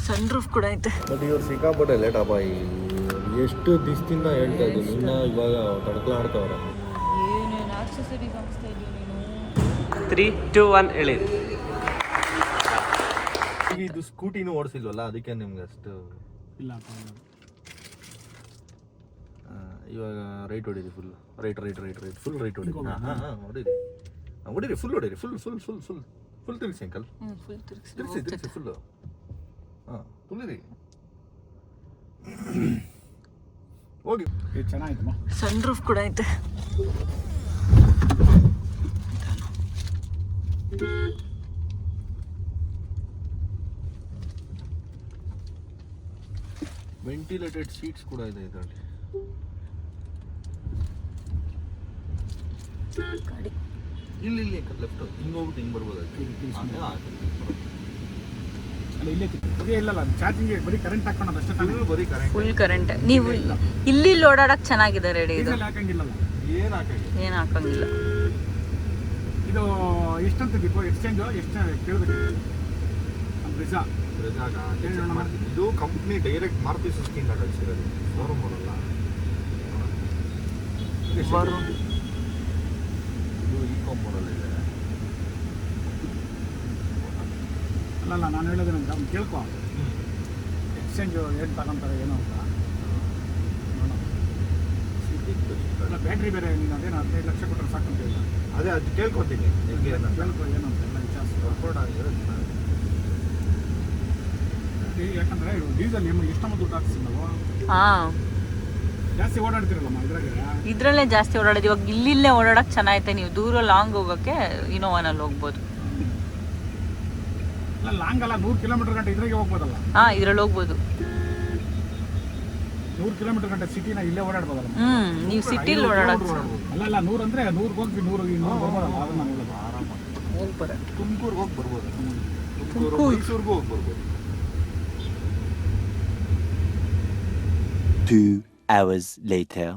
Sun roof ಕೂಡ ಐತೆ. But ಇವ್ರು ಸಿಕ್ಕಾಪಟ್ಟೆ ಲೇಟ್ ಅಪ್ಪ. ಎಷ್ಟು ದಿವಸದಿಂದ ಹೇಳ್ತಾ ಇದ್ದೀನಿ, ಇನ್ನ ಇವಾಗ ತಡ್ಕಲಾಡ್ತವ್ರೆ. ಏನೇನು ಆಕ್ಸೆಸರೀಸ್ ಹಾಕ್ಸ್ತಾ ಇದೀಯ ನೀನು? 3, 2, 1 ಹೇಳಿ. ಈಗ ಇದು ಸ್ಕೂಟಿನೂ ಓಡಿಸಿಲ್ವಲ್ಲ, ಅದಕ್ಕೆ ನಿಮ್ಗೆ ಅಷ್ಟು ಇಲ್ಲ. ಇವಾಗ ರೈಟ್ ಹೊಡೀರಿ, ಫುಲ್ ರೈಟ್ ಫುಲ್ ರೈಟ್ ಹೊಡೀರಿ. ಹೊಡೀರಿ ಫುಲ್ ಹೊಡೀರಿ, ಫುಲ್ ತಿರ್ಗಿಸಿ ಅಂಕಲ್, ತಿರ್ಗಿಸಿ ಫುಲ್ಲು. ಹಾಂ ತುಳಿರಿ, ಹೋಗಿ. ಚೆನ್ನಾಗಿತ್ತಮ್ಮ. ಸನ್ ರೂಫ್ ಕೂಡ ಐತೆ. ವೆಂಟಿಲೇಟೆಡ್ ಸೀಟ್ಸ್ ಕೂಡ ಇದೆ ಇದರಲ್ಲಿ. ಇಲ್ಲಿ ಲೆಫ್ಟ್ ಹಿಂಗೆ ಹೋಗ್ಬಿಟ್ಟು ಹಿಂಗೆ ಬರ್ಬೋದು. ಇಲ್ಲಲ್ಲ ಚಾರ್ಜಿಂಗ್ ಬರೀ ಕರೆಂಟ್ ಹಾಕೋಣ ಅಷ್ಟೇ ತಾನೇ. ಬರೀ ಕರೆಂಟ್, ಫುಲ್ ಕರೆಂಟ್. ನೀವು ಇಲ್ಲಿ ಓಡಾಡಕ್ ಚೆನ್ನಾಗಿದೆ ರೆಡಿ. ಇದು ಹಾಕಂಗಿಲ್ಲಲ್ಲ, ಏನು ಹಾಕಂಗಿಲ್ಲ. ಇದು ಎಷ್ಟಂತ ದೀಪೋ ಎಕ್ಸ್ಚೇಂಜ್ ಎಷ್ಟು ಕೇಳಬೇಕು? ಇದು ಕಂಪ್ನಿ ಡೈರೆಕ್ಟ್ ಮಾರುತಿ ಸುಜುಕಿಯಿಂದ ಕಳಿಸಿರೋದು, ಶೋರೂಮ್ ಅವರಲ್ಲ. ಇದು ಈ ಕಾಂಪೌಂಡಲ್ಲಿ ಇದೆ. ಅಲ್ಲಲ್ಲ ನಾನು ಹೇಳೋದು ನಮ್ಗೆ ಕೇಳ್ಕೊ, ಎಕ್ಸ್ಚೇಂಜ್ ಏನು ತಗೊಂತಾರೆ ಏನೋ ಅಂತ. ಅಲ್ಲ ಬ್ಯಾಟ್ರಿ ಬೇರೆ, ನೀನು ಅದೇನು 15 ಲಕ್ಷ ಕೊಟ್ಟರೆ ಸಾಕಂತ ಇಲ್ಲ. ಅದೇ ಅದು ಕೇಳ್ಕೊತೀನಿ, ಕೇಳ್ಕೊ ಏನು ಅಂತ ಎಲ್ಲ ವಿಚಾರಿಸ್ಕೊ. ಯಾಕಂದ್ರೆ ಡೀಸೆಲ್ ಎಷ್ಟೊಂದು ದುಡ್ಡು ಹಾಕ್ತೀವಿ ನಾವು. ಹಾಂ, ಜಾಸ್ತಿ ಓಡಾಡ್ತಿರಲ್ಲಮ್ಮ ಇದ್ರಲ್ಲೇ ಜಾಸ್ತಿ ಓಡಾಡೋದು. ಇವಾಗ ಇಲ್ಲಿಲ್ಲೇ ಓಡಾಡಕ್ ಚೆನ್ನಾಗೈತೆ. ನೀವು ದೂರ ಲಾಂಗ್ ಹೋಗೋಕ್ಕೆ ಇನೋವಾನಲ್ಲಿ ಹೋಗ್ಬೋದು. ಲಾಂಗ್ ಅಲ್ಲ, 100 ಕಿಲೋಮೀಟರ್ ಗಂಟೆ ಇದ್ರಾಗೆ ಹೋಗ್ಬೋದಲ್ಲ. ಹಾಂ, ಇದ್ರಲ್ಲಿ ಹೋಗ್ಬೋದು. 100 ಕಿಲೋಮೀಟರ್ ಗಂಟೆ ಸಿಟಿನ ಇಲ್ಲೇ ಓಡಾಡ್ಬೋದಲ್ಲ. ನೀವು ಸಿಟಿಲಿ ಓಡಾಡೋದು. ಅಲ್ಲ 100 ಅಂದ್ರೆ 100 ಹೋಗಿ 100 ಬರ್ಬೋದಲ್ಲ. ಅದನ್ನ ಹೇಳೋದು ಹೋಗಿ ಬರ. ತುಮಕೂರ್ಗೆ ಹೋಗಿ ಬರ್ಬೋದು, ತುಮಕೂರು ಮೈಸೂರಿಗೂ ಹೋಗಿ ಬರ್ಬೋದು. 2 hours later.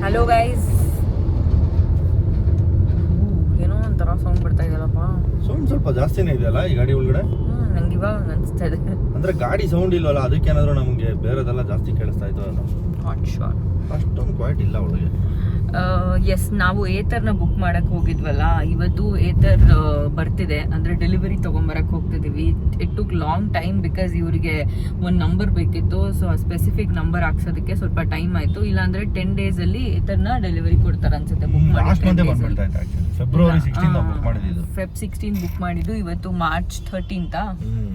ಹಲೋ ಗೈಸ್, ಏನೋ ಒಂಥರ ಸೌಂಡ್ ಬರ್ತಾ ಇದೆಯಲ್ಲಪ್ಪ. ಸೌಂಡ್ ಸ್ವಲ್ಪ ಜಾಸ್ತಿನೇ ಇದೆಯಲ್ಲ ಈ ಗಾಡಿ ಒಳಗಡೆ. ನಂಗೆ ಇವಾಗ ಅನಿಸ್ತಾ ಇದೆ. ಅಂದ್ರೆ ಗಾಡಿ ಸೌಂಡ್ ಇಲ್ವಲ್ಲ, ಅದಕ್ಕೇನಾದ್ರೂ ನಮಗೆ ಬೇರೆದೆಲ್ಲ ಜಾಸ್ತಿ ಕೇಳಿಸ್ತಾ ಇತ್ತು. ಹಾಟ್ ಶಾಟ್ ಅಷ್ಟೊಂದು ಕ್ವಾಲಿಟಿ ಇಲ್ಲ ಒಳಗೆ. ಎಸ್, ನಾವು ಏತರ್ನ ಬುಕ್ ಮಾಡಕ್ಕೆ ಹೋಗಿದ್ವಲ್ಲ, ಇವತ್ತು ಏತರ್ ಬರ್ತಿದೆ. ಅಂದರೆ ಡೆಲಿವರಿ ತೊಗೊಂಬರಕ್ಕೆ ಹೋಗ್ತಿದ್ದೀವಿ. It took long time because ಇವರಿಗೆ ಒಂದು ನಂಬರ್ ಬೇಕಿತ್ತು. ಸೊ ಆ ಸ್ಪೆಸಿಫಿಕ್ ನಂಬರ್ ಹಾಕ್ಸೋದಕ್ಕೆ ಸ್ವಲ್ಪ ಟೈಮ್ ಆಯಿತು. ಇಲ್ಲಾಂದರೆ 10 ಡೇಸಲ್ಲಿ ಏತರ್ನ ಡೆಲಿವರಿ ಕೊಡ್ತಾರೆ ಅನ್ಸುತ್ತೆ. ಬುಕ್ ಫೆಬ್ರವರಿ 16 ಬುಕ್ ಮಾಡಿದ್ದು. ಫೆಬ್ 16 ಬುಕ್ ಮಾಡಿದ್ದು. ಇವತ್ತು ಮಾರ್ಚ್ 13th.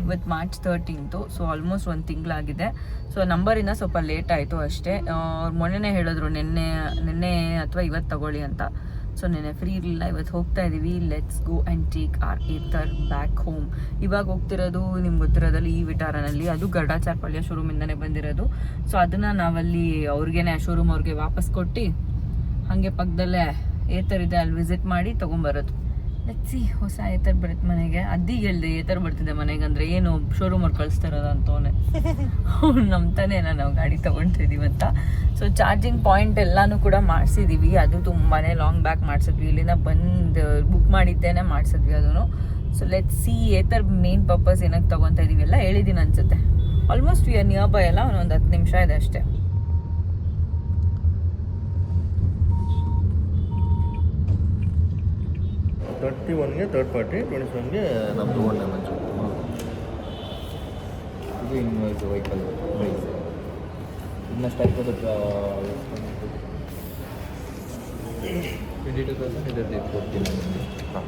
ಇವತ್ತು ಮಾರ್ಚ್ 13th. ಸೊ ಆಲ್ಮೋಸ್ಟ್ 1 ತಿಂಗಳಾಗಿದೆ. ಸೊ ನಂಬರಿಂದ ಸ್ವಲ್ಪ ಲೇಟ್ ಆಯಿತು ಅಷ್ಟೇ. ಅವ್ರು ಮೊನ್ನೆನೇ ಹೇಳಿದ್ರು ನಿನ್ನೆ ಅಥವಾ ಇವತ್ತು ತಗೊಳ್ಳಿ ಅಂತ. ಸೊ ನೆನ್ನೆ ಫ್ರೀ ಇರಲಿಲ್ಲ, ಇವತ್ತು ಹೋಗ್ತಾ ಇದ್ದೀವಿ. Let's go and take our either back home. ಇವಾಗ ಹೋಗ್ತಿರೋದು ನಿಮ್ಗೆ ಗೊತ್ತಿರೋದಲ್ಲಿ ಈ ವಿಟಾರನಲ್ಲಿ. ಅದು ಗರುಡಾಚಾರ್ಪಳ್ಯ ಶೋರೂಮಿಂದನೇ ಬಂದಿರೋದು. ಸೊ ಅದನ್ನು ನಾವಲ್ಲಿ ಅವ್ರಿಗೇನೆ ಶೋರೂಮ್ ಅವ್ರಿಗೆ ವಾಪಸ್ ಕೊಟ್ಟು ಹಾಗೆ ಪಕ್ಕದಲ್ಲೇ ಏತರ್ ಇದೆ, ಅಲ್ಲಿ ವಿಸಿಟ್ ಮಾಡಿ ತೊಗೊಂಬರೋದು. ಲೆಟ್ಸಿ ಹೊಸ ಏತರ್ ಬರುತ್ತೆ ಮನೆಗೆ. ಅದ್ದಿಗೆ ಹೇಳ್ದೆ ಏತರ್ ಬರ್ತಿದೆ ಮನೆಗೆ ಅಂದರೆ ಏನು ಶೋರೂಮ್ ಅವ್ರು ಕಳಿಸ್ತಾ ಇರೋದು ಅಂತವನೇ. ಅವ್ನು ನಂಬ್ತಾನೆ ನಾವು ಗಾಡಿ ತೊಗೊಳ್ತಿದ್ದೀವಿ ಅಂತ. ಸೊ ಚಾರ್ಜಿಂಗ್ ಪಾಯಿಂಟ್ ಎಲ್ಲನೂ ಕೂಡ ಮಾಡಿಸಿದ್ದೀವಿ. ಅದು ತುಂಬಾ ಲಾಂಗ್ ಬ್ಯಾಕ್ ಮಾಡಿಸಿದ್ವಿ. ಇಲ್ಲಿಂದ ಬಂದು ಬುಕ್ ಮಾಡಿದ್ದೇನೆ ಮಾಡಿಸಿದ್ವಿ ಅದನ್ನು. So let's see Ather main purpose ಏನಕ್ಕೆ ತೊಗೊತಾ ಇದ್ದೀವಿ ಎಲ್ಲ ಹೇಳಿದ್ದೀನಿ ಅನ್ಸುತ್ತೆ. Almost we are near by ಎಲ್ಲ. ಒಂದು 10 ನಿಮಿಷ ಇದೆ ಅಷ್ಟೇ. 31ಗೆ ಥರ್ಡ್ ಪಾರ್ಟಿ, 27ಗೆ ನಮ್ಮದು ಒಳ್ಳೆ ಮಂಚು. ಇದು ಇನ್ವಾಯ್ಸ್ ವೆಹಿಕಲ್ ಪ್ರೈಸ್ ಇನ್ನಷ್ಟು ಆಗ್ತದೆ. 22,000 ಇದರಲ್ಲಿ ಕೊಡ್ತೀನಿ ನಿಮಗೆ. ಹಾಂ,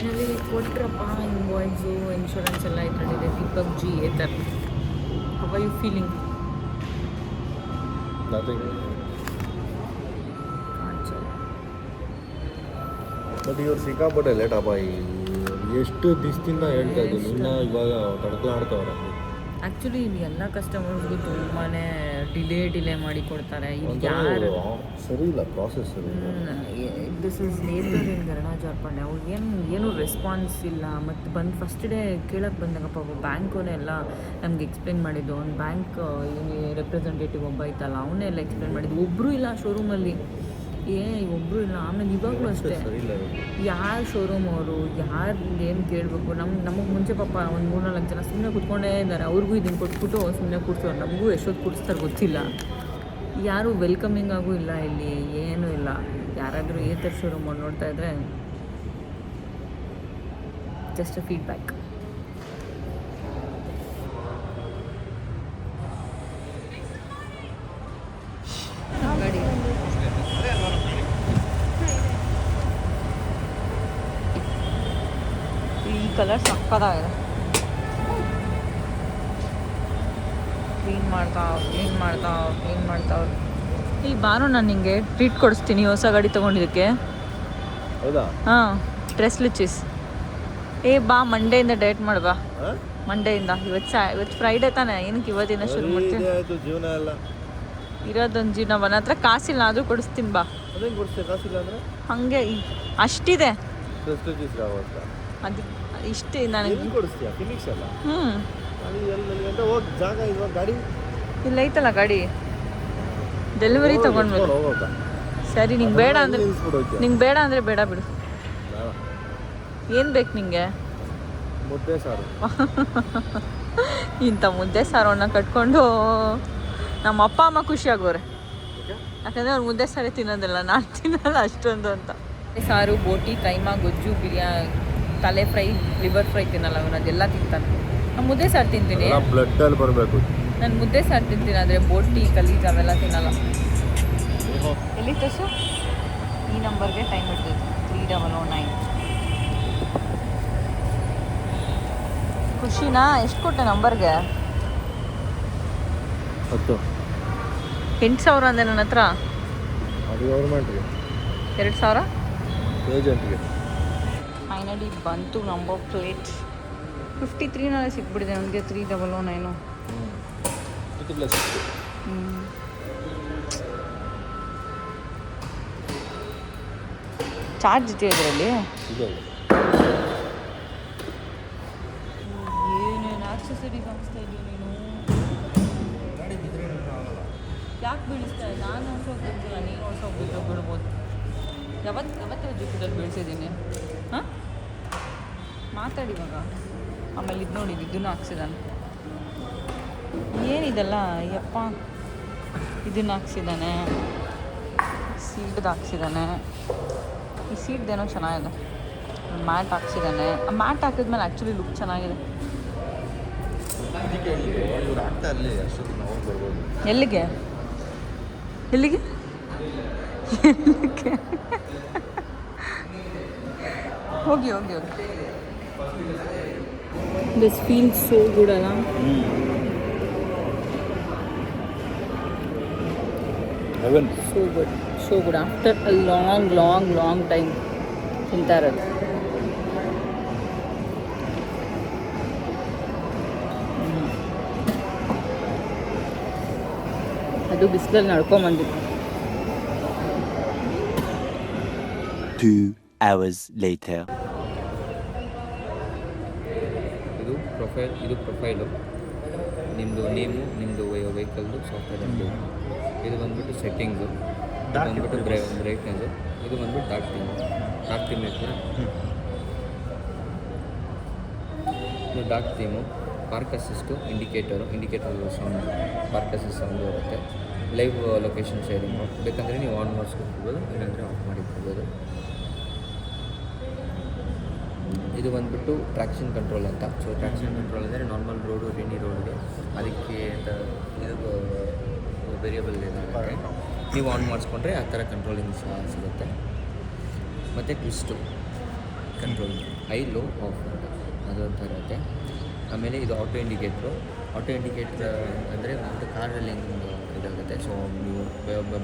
ನನಗೆ ಕೊಟ್ರಪ್ಪ ಇನ್ವಾಯ್ಸು, ಇನ್ಶೂರೆನ್ಸ್ ಎಲ್ಲ ಇಟ್ಕೊಂಡಿದೆ. Deepak ji Ather. How are you feeling? But ಇವ್ರು ಸಿಕ್ಕಾಪಟ್ಟೆ ಲೇಟ್ ಅಪ್ಪ. ಎಷ್ಟು ದಿವಸದಿಂದ ಹೇಳ್ತಾ ಇದ್ದೀನಿ, ಇನ್ನ ಇವಾಗ ತಡ್ಕಲಾಡ್ತವ್ರೆ. ಆ್ಯಕ್ಚುಲಿ ಇಲ್ಲಿ ಎಲ್ಲ ಕಸ್ಟಮರ್ಸ್ಗೂ ತುಂಬಾ ಡಿಲೇ ಮಾಡಿ ಕೊಡ್ತಾರೆ. ಇಲ್ಲಿ ಯಾರು ಸರಿ ಇಲ್ಲ, ಪ್ರಾಸೆಸ್ ಸರಿ ಇಲ್ಲ. ದಿಸ್ ಇಸ್ ಏತರ್ ಇನ್ ಗರುಡಾಚಾರ್ಪಳ್ಯ. ಅವ್ರಿಗೆ ಏನು ರೆಸ್ಪಾನ್ಸ್ ಇಲ್ಲ. ಮತ್ತು ಬಂದು ಫಸ್ಟ್ ಡೇ ಕೇಳಕ್ಕೆ ಬಂದಾಗಪ್ಪ ಒಬ್ಬ ಬ್ಯಾಂಕೋನೇ ಎಲ್ಲ ನಮ್ಗೆ ಎಕ್ಸ್ಪ್ಲೇನ್ ಮಾಡಿದ್ದು. ಒಂದು ಬ್ಯಾಂಕ್ ರೆಪ್ರೆಸೆಂಟೇಟಿವ್ ಒಬ್ಬ ಇತ್ತಲ್ಲ, ಅವನೇ ಎಲ್ಲ ಎಕ್ಸ್ಪ್ಲೇನ್ ಮಾಡಿದ್ದು. ಒಬ್ಬರು ಇಲ್ಲ ಶೋರೂಮಲ್ಲಿ. ಒಬ್ಬರು ಇಲ್ಲ. ಆಮೇಲೆ ಇವಾಗಲೂ ಅಷ್ಟೇ, ಸರಿ ಇಲ್ಲ ಅದು. ಯಾರು ಶೋರೂಮ್ ಅವರು ಯಾರು ಏನು ಕೇಳಬೇಕು, ನಮಗೆ ಮುಂಚೆ ಪಾಪ ಒಂದು 3-4 ಜನ ಸುಮ್ಮನೆ ಕೂತ್ಕೊಂಡೇ ಇದ್ದಾರೆ. ಅವ್ರಿಗೂ ಇದನ್ನು ಕೊಟ್ಬಿಟ್ಟು ಸುಮ್ಮನೆ ಕೂರ್ಸೋರು, ನಮಗೂ ಎಷ್ಟೊತ್ತು ಕೂರಿಸ್ತಾರೆ ಗೊತ್ತಿಲ್ಲ. ಯಾರು ವೆಲ್ಕಮಿಂಗ್ ಆಗೂ ಇಲ್ಲ ಇಲ್ಲಿ, ಏನೂ ಇಲ್ಲ. ಯಾರಾದರೂ ಈ ಥರ ಶೋರೂಮ್ ಅವ್ರು ನೋಡ್ತಾ ಇದ್ದರೆ ಜಸ್ಟ್ ಅ ಫೀಡ್ಬ್ಯಾಕ್. ಗಾಡಿ ಈ ಕಲರ್ ಸಕ್ಕತ್ತಾಗಿದೆ. ಕ್ಲೀನ್ ಮಾಡ್ತಾವ್. ಇಲ್ಲಿ ಬಾರೋ, ನಾನು ನಿಂಗೆ ಟ್ರೀಟ್ ಕೊಡಿಸ್ತೀನಿ ಹೊಸ ಗಾಡಿ ತೊಗೊಂಡಿದ್ದಕ್ಕೆ. ಹೌದಾ? ಹಾಂ, ಡ್ರೆಸ್ಲು ಚೀಸ್. ಬಾ, ಮಂಡೆಯಿಂದ ಡೇಟ್ ಮಾಡ್ಬಾ. ಮಂಡೆಯಿಂದ. ಇವತ್ತು ಫ್ರೈಡೇ ತಾನೆ, ಏನಕ್ಕೆ ಇವತ್ತಿನ ಶುರು ಮಾಡ್ತೀನಿ? ಆಯ್ತು ಜೀವನ ಎಲ್ಲ ಇರೋದೊಂದು ಜೀವನ. ನನ್ನ ಹತ್ರ ಕಾಸಿಲ್ಲ, ಆದರೂ ಕೊಡಿಸ್ತೀನಿ ಬಾ. ಅದೇನು ಕೊಡಿಸ್ತೇವೆ? ಕಾಸಿಲ್ಲ ಅಂದರೆ ಹಾಗೆ ಅಷ್ಟಿದೆ. ಅದು ಇಷ್ಟೇ ನನಗೆ ಕೊಡಿಸ್ತೀಯ? ಫಿನಿಕ್ಸ್ ಅಲ್ಲ. ಹ್ಞೂ, ಹೋಗಿ ಜಾಗ ಇವಾಗ ಗಾಡಿ ಇಲ್ಲ ಐತಲ್ಲ ಗಾಡಿ. ಡೆಲಿವರಿ ತೊಗೊಂಡ್ಮೇಲೆ ಸರಿ. ನಿಂಗೆ ಬೇಡ ಅಂದರೆ ಬೇಡ ಬಿಡು. ಏನು ಬೇಕು ನಿಂಗೆ? ಮುದ್ದೆ ಸಾರು. ಇಂಥ ಮುದ್ದೆ ಸಾರನ್ನ ಕಟ್ಕೊಂಡು ನಮ್ಮ ಅಪ್ಪ ಅಮ್ಮ ಖುಷಿಯಾಗೋರೆ. ಯಾಕಂದರೆ ಅವ್ರು ಮುದ್ದೆ ಸಾರೇ ತಿನ್ನೋದಿಲ್ಲ, ನಾನು ತಿನ್ನಲ್ಲ ಅಷ್ಟೊಂದು ಅಂತ. ಸಾರು, ಬೋಟಿ, ಕೈಮಾ, ಗೊಜ್ಜು, ಬಿರಿಯಾನಿ, ತಲೆ ಫ್ರೈ, ಲಿವರ್ ಫ್ರೈ ತಿನ್ನಲ್ಲ ಅವನು, ಅದೆಲ್ಲ ತಿಂತಾನೆ. ನಾನು ಮುದ್ದೆ ಸಾರು ತಿಂತೀನಿ. ಬ್ಲಡ್ಡಲ್ಲಿ ಬರಬೇಕು. ನಾನು ಮುದ್ದೆ ಸಾರು ತಿಂತೀನಿ, ಆದರೆ ಬೋಟಿ, ಕಲೀಜ್ ಅವೆಲ್ಲ ತಿನ್ನಲ್ಲ. ಎಲ್ಲಿ ತೋರ್ಸು? ಈ ನಂಬರ್ಗೆ ಟೈಮ್ ಇಡ್ತೈತೆ 3009. ಖುಷಿನಾ? ಎಷ್ಟು ಕೊಟ್ಟೆ ನಂಬರ್ಗೆ? 10. 8,000 ಅಂದೆ ನನ್ನ ಹತ್ರ. ಅದು ಗೌರ್ಮೆಂಟ್ಗೆ 2,000 ಏಜೆಂಟ್ಗೆ. ಫೈನಲಿ ಬಂತು ನಂಬರ್ ಪ್ಲೇಟ್. 53 ಸಿಕ್ಬಿಟ್ಟಿದೆ ನನಗೆ. 3009. ಚಾರ್ಜ್ ಇದೆಯಾ ಇದರಲ್ಲಿ? ಏನೇನು ಆಕ್ಸೆಸರೀಸ್ ಹಾಕ್ಸ್ತಾ ಇದೀಯ ನೀನು? ಯಾಕೆ ಬೀಳಿಸ್ತಾ ಇಲ್ಲ? ನಾನು ಹೊಸೋಗ್ಬಿಟ್ಟಿಲ್ಲ, ನೀನು ಹೊಸೋಗ್ಬಿಟ್ಟು ಬಿಡ್ಬೋದು. ಯಾವತ್ತು ಜುಕ್ಕದಲ್ಲಿ ಬೀಳಿಸಿದ್ದೀನಿ? ಹಾಂ, ಮಾತಾಡಿ ಇವಾಗ. ಆಮೇಲೆ ಇದು ನೋಡಿ, ಇದನ್ನು ಹಾಕ್ಸಿದ್ದಾನೆ. ಏನಿದೆಲ್ಲ ಯಪ್ಪ? ಇದನ್ನು ಹಾಕ್ಸಿದ್ದಾನೆ, ಸೀಟ್ದು ಹಾಕ್ಸಿದ್ದಾನೆ. ಈ ಸೀಟ್ದೇನೋ ಚೆನ್ನಾಗಿದೆ. ಮ್ಯಾಟ್ ಹಾಕ್ಸಿದ್ದಾನೆ. ಆ ಮ್ಯಾಟ್ ಹಾಕಿದ್ಮೇಲೆ ಆ್ಯಕ್ಚುಲಿ ಲುಕ್ ಚೆನ್ನಾಗಿದೆ. ಎಲ್ಲಿಗೆ ಎಲ್ಲಿಗೆ ಹೋಗಿ ಹೋಗಿ ಹೋಗಿ. ದಿಸ್ ಫೀಲ್ಸ್ ಸೋ ಗುಡ್ ಅಲ್ಲ? So good, so good. After a long time ತಿಂತಾ ಇರೋದು. ಅದು ಬಿಸಿಲಲ್ಲಿ ನಡ್ಕೊಂಬಂದಿದ್ದು. 2 hours later. ಇದು ಪ್ರೊಫೈಲು, ನಿಮ್ಮದು ನೇಮು, ನಿಮ್ಮದು ವೆಹಿಕಲ್ದು ಸಾಫ್ಟ್ವೇರ್ ಅಂದು. ಇದು ಬಂದುಬಿಟ್ಟು ಸೆಟ್ಟಿಂಗ್ಸು, ಇದು ಬಂದುಬಿಟ್ಟು ಬ್ರೈಟ್ನೆಸ್ಸು, ಇದು ಬಂದುಬಿಟ್ಟು ಡಾರ್ಕ್ ಥೀಮ್ ಇರ್ತದೆ. ಇದು dark theme. Park assist, indicator sound, park assist sound ಬರುತ್ತೆ. ಲೈವ್ ಲೊಕೇಶನ್ ಶೇರಿಂಗು, ಬೇಕಂದರೆ ನೀವು ಆನ್ ಮಾಡಿಸ್ಕೊಳ್ಬೋದು, ಇಲ್ಲಾಂದರೆ ಆಫ್ ಮಾಡಿಕೊಳ್ಬೋದು. ಇದು ಬಂದುಬಿಟ್ಟು ಟ್ರ್ಯಾಕ್ಷನ್ ಕಂಟ್ರೋಲ್ ಅಂತ. ಸೊ ಟ್ರ್ಯಾಕ್ಷನ್ ಕಂಟ್ರೋಲ್ ಅಂದರೆ ನಾರ್ಮಲ್ ರೋಡು, ರೇನಿ ರೋಡ್ಗೆ ಅದಕ್ಕೆ ಅಂತ ಇದು ವೇರಿಯಬಲ್ ಏನಾಗುತ್ತೆ, ನೀವು ಆನ್ ಮಾಡಿಸ್ಕೊಂಡ್ರೆ ಆ ಥರ ಕಂಟ್ರೋಲಿಂಗ್ ಸಿಗುತ್ತೆ. ಮತ್ತು twist control, high low of ಅಂತ ಅದೊಂಥರ ಇರುತ್ತೆ. ಆಮೇಲೆ ಇದು ಆಟೋ ಇಂಡಿಕೇಟ್ರು ಅಂದರೆ ಮತ್ತು ಕಾರಲ್ಲಿ ಹೆಂಗೆ ಇದಾಗುತ್ತೆ. ಸೊ ನೀವು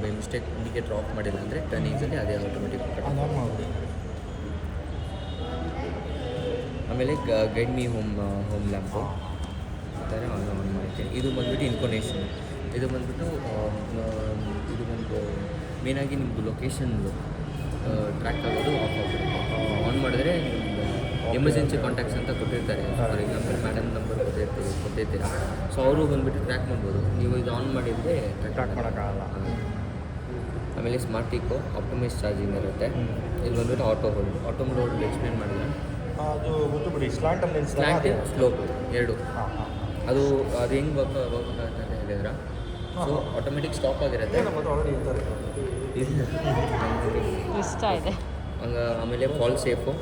ಬೈ ಮಿಸ್ಟೇಕ್ ಇಂಡಿಕೇಟ್ರ್ ಆಫ್ ಮಾಡಿಲ್ಲ ಅಂದರೆ ಟರ್ನಿಂಗ್ಸಲ್ಲಿ ಅದೇ ಆಟೋಮೆಟಿಕ್. ಆಮೇಲೆ ಗೈಡ್ ಮೀ ಹೋಮ್ ಲ್ಯಾಂಪು ಆ ಥರ ಆನ್ ಮಾಡ್ತೀನಿ. ಇದು ಬಂದುಬಿಟ್ಟು ಇನ್ಫಾರ್ಮೇಷನ್. ಇದು ಬಂದುಬಿಟ್ಟು ಮೇನಾಗಿ ನಿಮ್ಮದು ಲೊಕೇಶನ್ ಟ್ರ್ಯಾಕ್ ಆಗೋದು ಆಫ್ ಆಗಿಬಿಡುತ್ತೆ. ಆನ್ ಮಾಡಿದ್ರೆ ಎಮರ್ಜೆನ್ಸಿ ಕಾಂಟ್ಯಾಕ್ಟ್ಸ್ ಅಂತ ಕೊಟ್ಟಿರ್ತಾರೆ. ಫಾರ್ ಎಕ್ಸಾಂಪಲ್ ಮೇಡಮ್ ನಂಬರ್ ಕೊಟ್ಟಿರ್ತೀರ. ಸೊ ಅವರು ಬಂದುಬಿಟ್ಟು ಟ್ರ್ಯಾಕ್ ಮಾಡ್ಬೋದು. ನೀವು ಇದು ಆನ್ ಮಾಡಿದರೆ ಟ್ರ್ಯಾಕ್ ಮಾಡೋಕ್ಕಾಗಲ್ಲ. ಆಮೇಲೆ ಸ್ಮಾರ್ಟ್ ಇಕೋ, ಆಪ್ಟಿಮೈಸ್ ಚಾರ್ಜಿಂಗ್ ಇರುತ್ತೆ. ಇಲ್ಲಿ ಬಂದ್ಬಿಟ್ಟು ಆಟೋ ಮೋಡ್ ಎಕ್ಸ್ಪ್ಲೇನ್ ಮಾಡಿಲ್ಲ. ಅದು ಗೊತ್ತು ಬಿಡಿ, ಸ್ಲಾಂಟಲ್ಲಿ ಸ್ಲ್ಯಾಂಟ್ ಸ್ಲೋಪ್ ಎರಡು. ಅದು ಹೆಂಗೆ ವರ್ಕ್ ಆಗುತ್ತೆ ಅಂತ ಹೇಳಿದ್ರೆ, ಸೊ ಆಟೋಮೆಟಿಕ್ ಸ್ಟಾಪ್ ಆಗಿರುತ್ತೆ. ನಮ್ಮ ಹತ್ರ ಆಲ್ರೆಡಿ ಇರ್ತಾರೆ. ಇಷ್ಟ ಇದೆ. ಹಂಗೆ ಆಮೇಲೆ fall safe,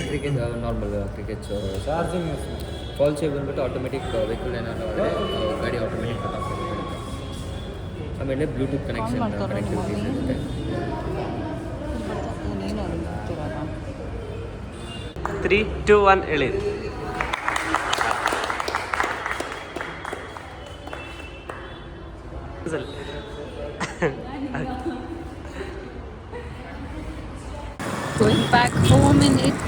cricket normal cricket charging fall safe ಬಂದ್ಬಿಟ್ಟು ಆಟೋಮೆಟಿಕ್ ವೆಹಿಕಲ್ ಏನಾದ್ರು ಆದರೆ ಗಾಡಿ ಆಟೋಮೆಟಿಕ್ ಕಟ್ ಆಫ್ ಆಗಿರುತ್ತೆ. ಆಮೇಲೆ ಬ್ಲೂಟೂತ್ ಕನೆಕ್ಟಿವಿಟೀಸ್ ಇರುತ್ತೆ. 3, 2, 1 ಎಳೀರಿ. Going back home in it.